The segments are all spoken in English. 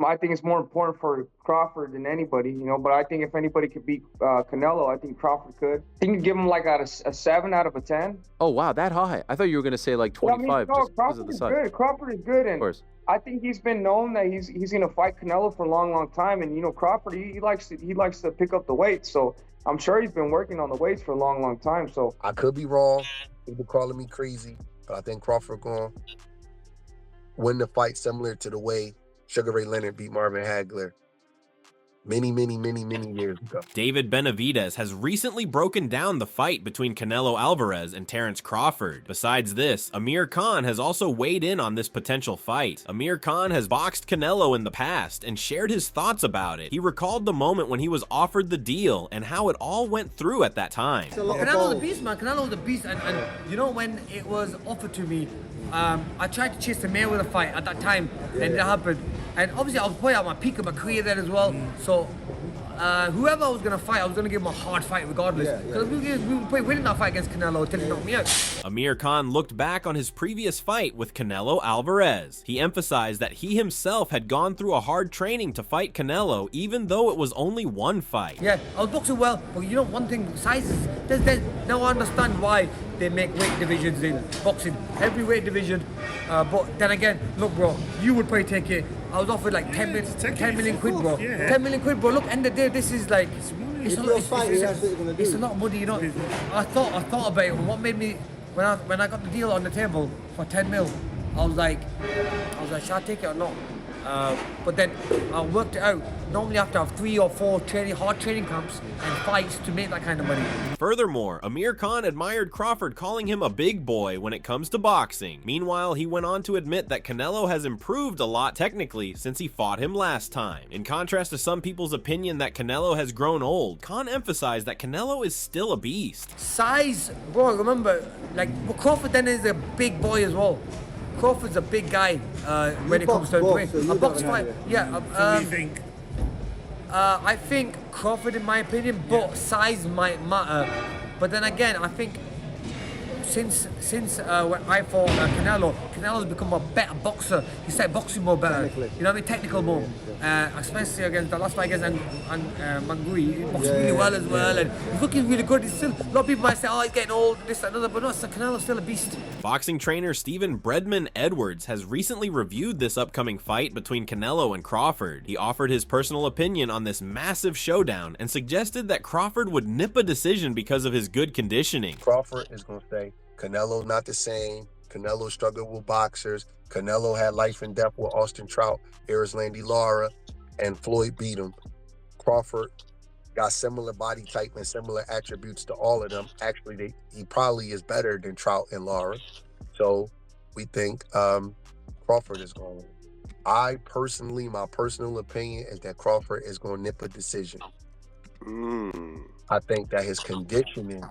I think it's more important for Crawford than anybody, you know. But I think if anybody could beat Canelo, I think Crawford could. I think you give him like a 7 out of a 10. Oh wow, that high? I thought you were gonna say like 25 no, just because of the size. Good. Crawford is good, and of course. I think he's been known that he's gonna fight Canelo for a long time. And you know, Crawford he likes to pick up the weight, so I'm sure he's been working on the weights for a long time. So I could be wrong. People calling me crazy, but I think Crawford gonna win the fight similar to the way Sugar Ray Leonard beat Marvin Hagler many years ago. David Benavidez has recently broken down the fight between Canelo Alvarez and Terence Crawford. Besides this, Amir Khan has also weighed in on this potential fight. Amir Khan has boxed Canelo in the past and shared his thoughts about it. He recalled the moment when he was offered the deal and how it all went through at that time. Canelo's a beast, man. Canelo's a beast, and you know, when it was offered to me, I tried to chase the Mayweather fight at that time, and it happened. And obviously, I was probably at my peak of my career there as well. So, whoever I was going to fight, I was going to give him a hard fight regardless. Because we were probably winning that fight against Canelo until he knocked me out. Amir Khan looked back on his previous fight with Canelo Alvarez. He emphasized that he himself had gone through a hard training to fight Canelo, even though it was only one fight. Yeah, I was boxing well, but you know one thing, sizes. Now I understand why they make weight divisions in boxing, every weight division. But then again, look, bro, you would probably take it. I was offered like 10 million quid, bro. 10 million quid, bro. Look, end of the day, this is like, it's a lot of money, you know. I thought about it. What made me, when I got the deal on the table for 10 mil, I was like, should I take it or not? But then I worked it out. Normally I have to have 3 or 4 hard training camps and fights to make that kind of money. Furthermore, Amir Khan admired Crawford, calling him a big boy when it comes to boxing. Meanwhile, he went on to admit that Canelo has improved a lot technically since he fought him last time. In contrast to some people's opinion that Canelo has grown old, Khan emphasized that Canelo is still a beast. Size, bro, remember, like, Crawford then is a big boy as well. Crawford's a big guy when it comes to weight. A box fight, yeah. So you think? I think Crawford, in my opinion, but size might matter. But then again, I think since when I fought Canelo's become a better boxer. He started boxing more better. You know what I mean? Technical more. Especially against the last fight against Mangui. He boxed really well as well, and he's looking really good. He's still, a lot of people might say, oh, he's getting old, this, that, another, but no, Canelo's still a beast. Boxing trainer Stephen Bredman Edwards has recently reviewed this upcoming fight between Canelo and Crawford. He offered his personal opinion on this massive showdown and suggested that Crawford would nip a decision because of his good conditioning. Crawford is going to say, Canelo's not the same. Canelo struggled with boxers. Canelo had life and death with Austin Trout, Landy Lara, and Floyd beat him. Crawford got similar body type and similar attributes to all of them. Actually, he probably is better than Trout and Lara. So we think Crawford is going to win. My personal opinion is that Crawford is going to nip a decision. I think that his conditioning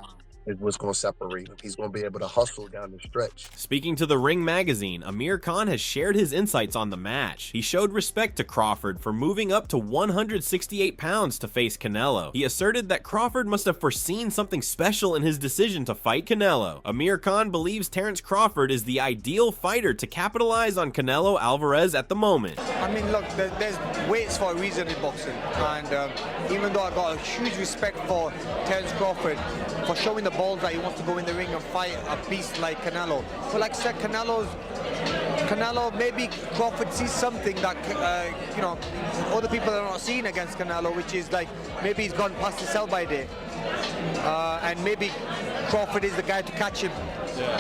is what's going to separate him. He's going to be able to hustle down the stretch. Speaking to The Ring magazine, Amir Khan has shared his insights on the match. He showed respect to Crawford for moving up to 168 pounds to face Canelo. He asserted that Crawford must have foreseen something special in his decision to fight Canelo. Amir Khan believes Terence Crawford is the ideal fighter to capitalize on Canelo Alvarez at the moment. I mean, look, there's weights for a reason in boxing, and even though I got a huge respect for Terence Crawford for showing the balls that he wants to go in the ring and fight a beast like Canelo. But like I said, Canelo, maybe Crawford sees something that, you know, other people are not seeing against Canelo, which is like, maybe he's gone past his sell-by day. And maybe Crawford is the guy to catch him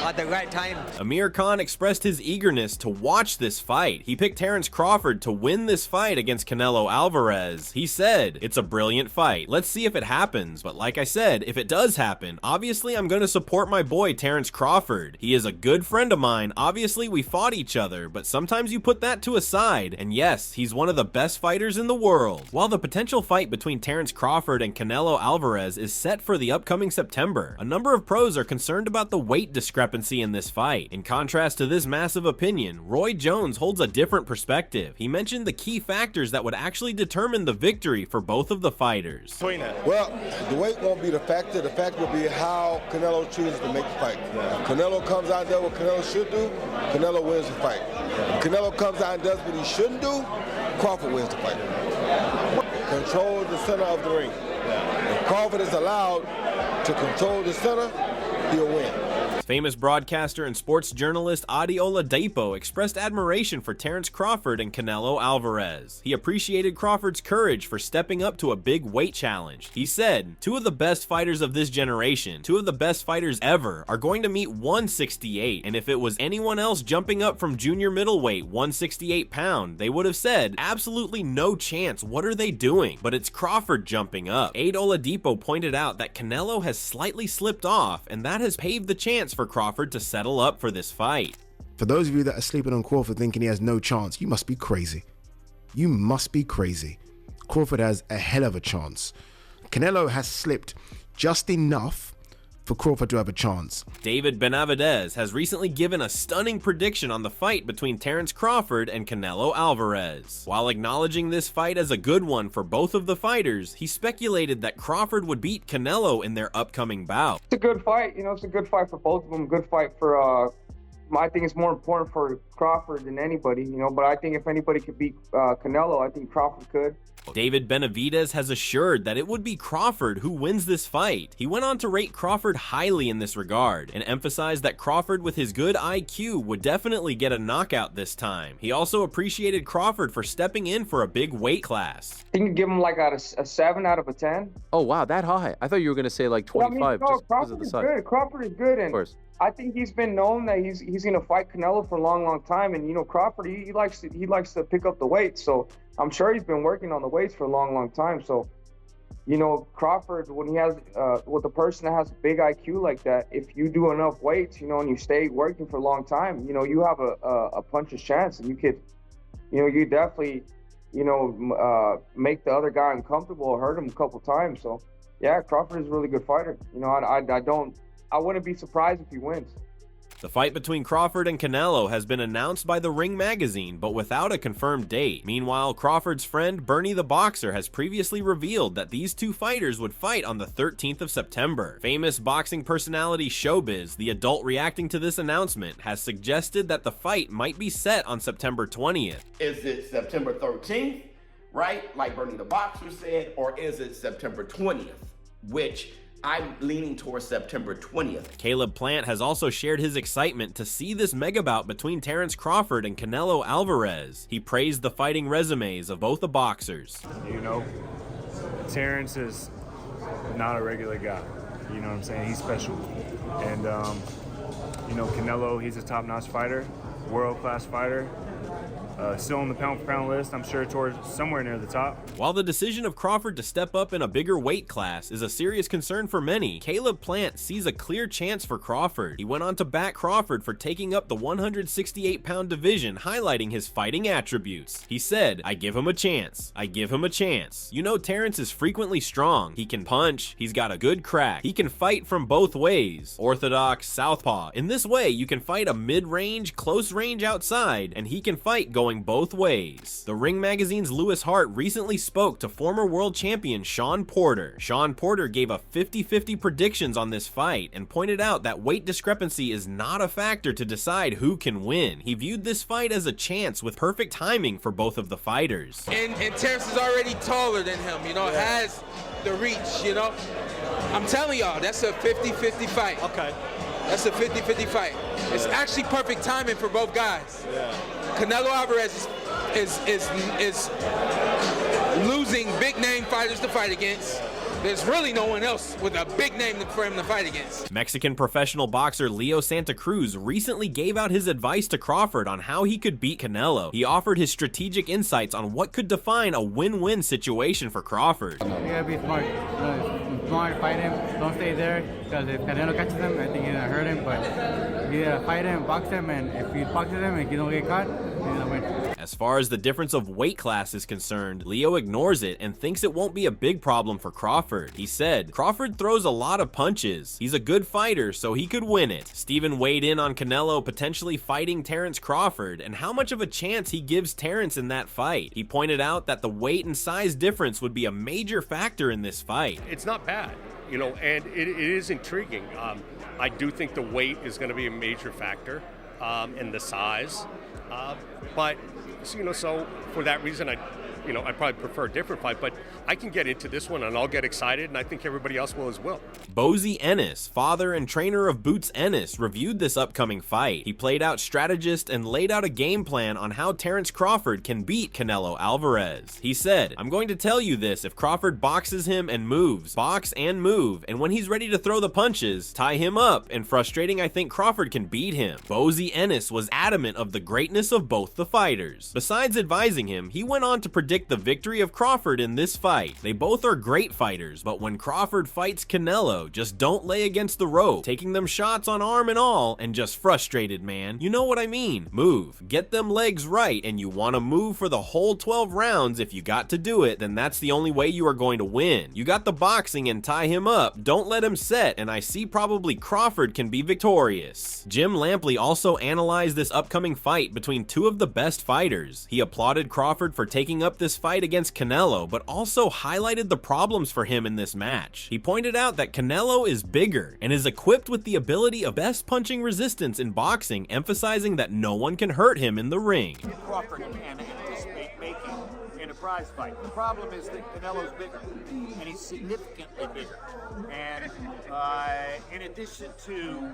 at the right time. Amir Khan expressed his eagerness to watch this fight. He picked Terence Crawford to win this fight against Canelo Alvarez. He said, "It's a brilliant fight. Let's see if it happens. But like I said, if it does happen, obviously I'm going to support my boy Terence Crawford. He is a good friend of mine. Obviously we fought each other, but sometimes you put that to a side. And yes, he's one of the best fighters in the world." While the potential fight between Terence Crawford and Canelo Alvarez is set for the upcoming September, a number of pros are concerned about the weight discrepancy in this fight. In contrast to this massive opinion, Roy Jones holds a different perspective. He mentioned the key factors that would actually determine the victory for both of the fighters. Well, the weight won't be the factor. The factor will be how Canelo chooses to make the fight. If Canelo comes out and does what Canelo should do, Canelo wins the fight. If Canelo comes out and does what he shouldn't do, Crawford wins the fight. Control the center of the ring. If Crawford is allowed to control the center, he'll win. Famous broadcaster and sports journalist Adi Oladipo expressed admiration for Terence Crawford and Canelo Alvarez. He appreciated Crawford's courage for stepping up to a big weight challenge. He said, "Two of the best fighters of this generation, two of the best fighters ever, are going to meet 168, and if it was anyone else jumping up from junior middleweight 168 pound, they would have said, absolutely no chance, what are they doing? But it's Crawford jumping up." Adi Oladipo pointed out that Canelo has slightly slipped off, and that has paved the chance for Crawford to settle up for this fight. For those of you that are sleeping on Crawford thinking he has no chance, you must be crazy. You must be crazy. Crawford has a hell of a chance. Canelo has slipped just enough for Crawford to have a chance. David Benavidez has recently given a stunning prediction on the fight between Terence Crawford and Canelo Alvarez. While acknowledging this fight as a good one for both of the fighters, he speculated that Crawford would beat Canelo in their upcoming bout. It's a good fight. You know, it's a good fight for both of them. Good fight for, I think it's more important for Crawford than anybody, you know, but I think if anybody could beat Canelo, I think Crawford could. David Benavidez has assured that it would be Crawford who wins this fight. He went on to rate Crawford highly in this regard and emphasized that Crawford with his good IQ would definitely get a knockout this time. He also appreciated Crawford for stepping in for a big weight class. I think you give him like a 7 out of a 10. Oh, wow, that high. I thought you were going to say like 25 no, just because Crawford of the is size. good. Crawford is good, and Of course. I think he's been known that he's going to fight Canelo for a long time. And you know, Crawford he likes to pick up the weight, so I'm sure he's been working on the weights for a long time. So, you know, Crawford, when he has with a person that has a big IQ like that, if you do enough weights, you know, and you stay working for a long time, you know, you have a puncher's chance, and you could, you know, you definitely, you know, make the other guy uncomfortable or hurt him a couple times. So, yeah, Crawford is a really good fighter. You know, I wouldn't be surprised if he wins. The fight between Crawford and Canelo has been announced by the Ring magazine, but without a confirmed date. Meanwhile, Crawford's friend Bernie the Boxer has previously revealed that these two fighters would fight on the 13th of September. Famous boxing personality Showbiz, the adult reacting to this announcement, has suggested that the fight might be set on September 20th. Is it September 13th, right, like Bernie the Boxer said, or is it September 20th, which I'm leaning towards September 20th. Caleb Plant has also shared his excitement to see this mega bout between Terence Crawford and Canelo Alvarez. He praised the fighting resumes of both the boxers. You know, Terence is not a regular guy. You know what I'm saying? He's special. And, you know, Canelo, he's a top-notch fighter, world-class fighter. Still on the pound-for-pound list, I'm sure towards somewhere near the top. While the decision of Crawford to step up in a bigger weight class is a serious concern for many, Caleb Plant sees a clear chance for Crawford. He went on to back Crawford for taking up the 168-pound division, highlighting his fighting attributes. He said, "I give him a chance. I give him a chance. You know, Terence is frequently strong. He can punch. He's got a good crack. He can fight from both ways. Orthodox, southpaw. In this way, you can fight a mid-range, close range outside, and he can fight going both ways." The Ring magazine's Lewis Hart recently spoke to former world champion Sean Porter. Sean Porter gave a 50-50 predictions on this fight and pointed out that weight discrepancy is not a factor to decide who can win. He viewed this fight as a chance with perfect timing for both of the fighters. And Terence is already taller than him, you know, has the reach, you know. I'm telling y'all, that's a 50-50 fight. Okay. That's a 50-50 fight. It's actually perfect timing for both guys. Yeah. Canelo Alvarez is losing big name fighters to fight against. There's really no one else with a big name for him to fight against. Mexican professional boxer Leo Santa Cruz recently gave out his advice to Crawford on how he could beat Canelo. He offered his strategic insights on what could define a win-win situation for Crawford. You gotta be smart. Smart, fight him. Don't stay there, because if Canelo catches him, I think he's gonna hurt him. But you gotta fight him, box him, and if he boxes him and he don't get caught, he's gonna win. As far as the difference of weight class is concerned, Leo ignores it and thinks it won't be a big problem for Crawford. He said, "Crawford throws a lot of punches. He's a good fighter, so he could win it." Steven weighed in on Canelo potentially fighting Terence Crawford and how much of a chance he gives Terence in that fight. He pointed out that the weight and size difference would be a major factor in this fight. It's not bad, you know, and it is intriguing. I do think the weight is going to be a major factor, and the size, but So for that reason, I probably prefer a different fight, but I can get into this one and I'll get excited, and I think everybody else will as well. Bozy Ennis, father and trainer of Boots Ennis, reviewed this upcoming fight. He played out strategist and laid out a game plan on how Terence Crawford can beat Canelo Alvarez. He said, "I'm going to tell you this, if Crawford boxes him and moves, box and move, and when he's ready to throw the punches, tie him up, and frustrating, I think Crawford can beat him." Bozy Ennis was adamant of the greatness of both the fighters. Besides advising him, he went on to predict the victory of Crawford in this fight. They both are great fighters, but when Crawford fights Canelo, just don't lay against the rope, taking them shots on arm and all, and just frustrated, man. You know what I mean? Move. Get them legs right, and you want to move for the whole 12 rounds. If you got to do it, then that's the only way you are going to win. You got the boxing and tie him up. Don't let him set, and I see probably Crawford can be victorious. Jim Lampley also analyzed this upcoming fight between two of the best fighters. He applauded Crawford for taking up this fight against Canelo, but also highlighted the problems for him in this match. He pointed out that Canelo is bigger and is equipped with the ability of best punching resistance in boxing, emphasizing that no one can hurt him in the ring. Crawford can anticipate making in a prize fight. The problem is that Canelo's bigger, and he's significantly bigger. And in addition to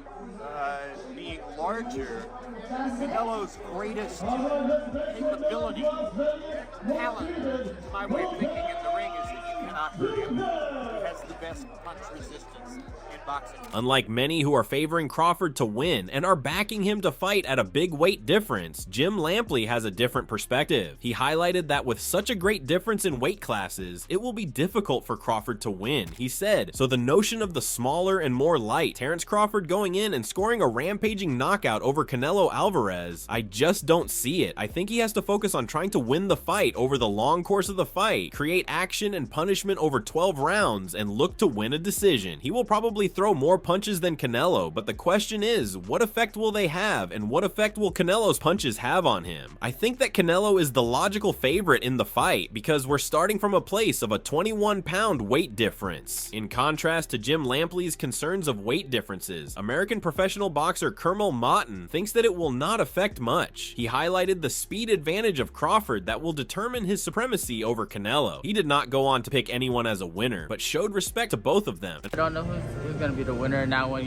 being larger, Canelo's greatest capability, talent, to my way of thinking in the ring, is that you cannot hurt him. He has the best punch resistance in boxing. Unlike many who are favoring Crawford to win and are backing him to fight at a big weight difference, Jim Lampley has a different perspective. He highlighted that with such a great difference in weight classes, it will be difficult for Crawford to win. He said, "So the notion of the smaller and more light Terence Crawford going in and scoring a rampaging knockout over Canelo Alvarez, I just don't see it. I think he has to focus on trying to win the fight over the long course of the fight, create action and punishment over 12 rounds, and look to win a decision. He will probably throw more punches than Canelo, but the question is, what effect will they have, and what effect will Canelo's punches have on him? I think that Canelo is the logical favorite in the fight because we're starting from a place of a 21-pound weight difference." In contrast to Jim Lampley's concerns of weight differences, American professional boxer Kermel Moughton thinks that it will not affect much. He highlighted the speed advantage of Crawford that will determine his supremacy over Canelo. He did not go on to pick anyone as a winner, but showed respect to both of them. I don't know who's going to be the winner in that one.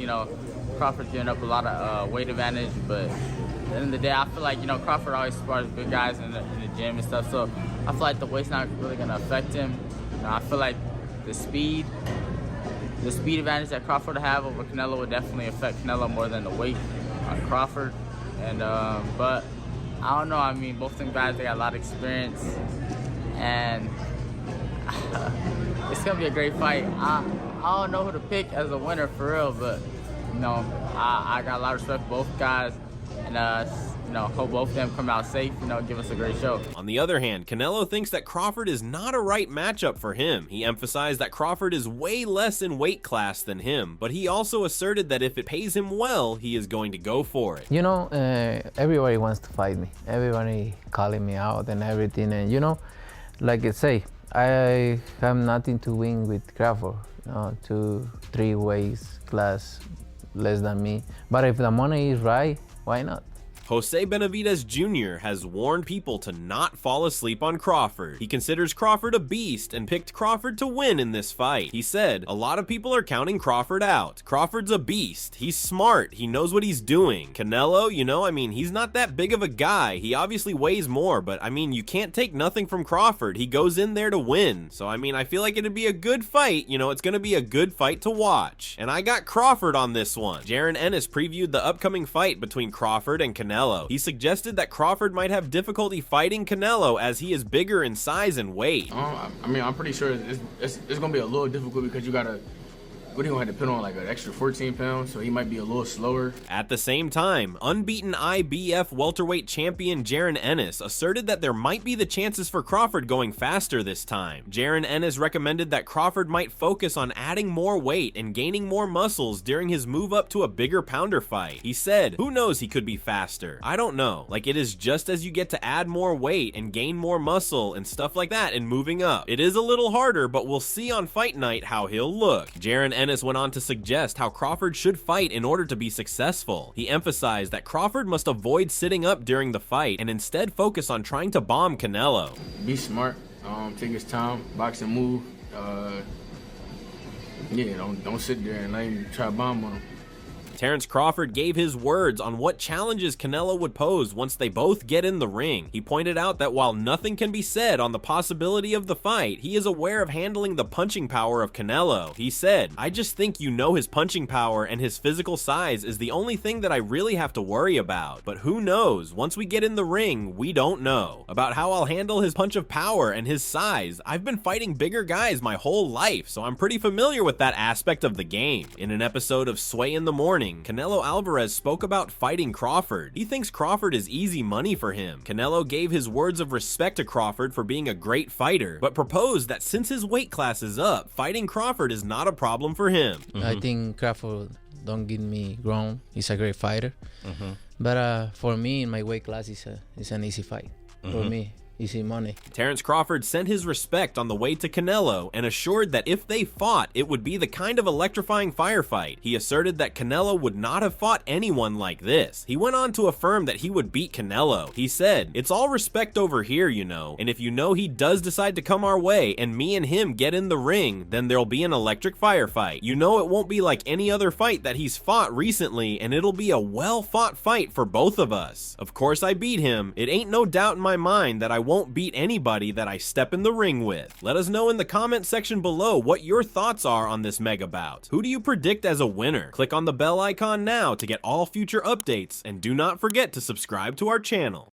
Crawford's giving up a lot of weight advantage, but at the end of the day, I feel like, Crawford always spars big guys in the gym and stuff, so I feel like the weight's not really going to affect him. I feel like the speed advantage that Crawford will have over Canelo would definitely affect Canelo more than the weight on Crawford. And but I don't know. I mean, both them guys, they got a lot of experience, and it's gonna be a great fight. I don't know who to pick as a winner for real, but I got a lot of respect for both guys, and hope both of them come out safe, give us a great show. On the other hand, Canelo thinks that Crawford is not a right matchup for him. He emphasized that Crawford is way less in weight class than him, but he also asserted that if it pays him well, he is going to go for it. Everybody wants to fight me. Everybody calling me out and everything, and like I say, I have nothing to win with Crawford. 2-3 weights class less than me. But if the money is right, why not? Jose Benavidez Jr. has warned people to not fall asleep on Crawford. He considers Crawford a beast and picked Crawford to win in this fight. He said, "A lot of people are counting Crawford out. Crawford's a beast. He's smart. He knows what he's doing. Canelo, he's not that big of a guy. He obviously weighs more, but you can't take nothing from Crawford. He goes in there to win. So, I feel like it'd be a good fight. It's going to be a good fight to watch. And I got Crawford on this one." Jaron Ennis previewed the upcoming fight between Crawford and Canelo. He suggested that Crawford might have difficulty fighting Canelo as he is bigger in size and weight. I'm pretty sure it's going to be a little difficult because you got to What are you going to have to put on, like an extra 14 pounds? So he might be a little slower. At the same time, unbeaten IBF welterweight champion Jaron Ennis asserted that there might be the chances for Crawford going faster this time. Jaron Ennis recommended that Crawford might focus on adding more weight and gaining more muscles during his move up to a bigger pounder fight. He said, "Who knows, he could be faster. I don't know. Like, it is just as you get to add more weight and gain more muscle and stuff like that in moving up. It is a little harder, but we'll see on fight night how he'll look." Jaron Ennis went on to suggest how Crawford should fight in order to be successful. He emphasized that Crawford must avoid sitting up during the fight and instead focus on trying to bomb Canelo. Be smart, take his time, box and move. Yeah, don't sit there and let him try to bomb on him. Terence Crawford gave his words on what challenges Canelo would pose once they both get in the ring. He pointed out that while nothing can be said on the possibility of the fight, he is aware of handling the punching power of Canelo. He said, "I just think you know his punching power and his physical size is the only thing that I really have to worry about. But who knows? Once we get in the ring, we don't know. About how I'll handle his punch of power and his size, I've been fighting bigger guys my whole life, so I'm pretty familiar with that aspect of the game." In an episode of Sway in the Morning, Canelo Alvarez spoke about fighting Crawford. He thinks Crawford is easy money for him. Canelo gave his words of respect to Crawford for being a great fighter, but proposed that since his weight class is up, fighting Crawford is not a problem for him. I think Crawford don't get me wrong. He's a great fighter. But for me, in my weight class, it's an easy fight. For me, easy money. Terence Crawford sent his respect on the way to Canelo and assured that if they fought, it would be the kind of electrifying firefight. He asserted that Canelo would not have fought anyone like this. He went on to affirm that he would beat Canelo. He said, "It's all respect over here, you know, and if you know he does decide to come our way and me and him get in the ring, then there'll be an electric firefight. You know it won't be like any other fight that he's fought recently, and it'll be a well-fought fight for both of us. Of course I beat him. It ain't no doubt in my mind that I won't beat anybody that I step in the ring with." Let us know in the comment section below what your thoughts are on this mega bout. Who do you predict as a winner? Click on the bell icon now to get all future updates, and do not forget to subscribe to our channel.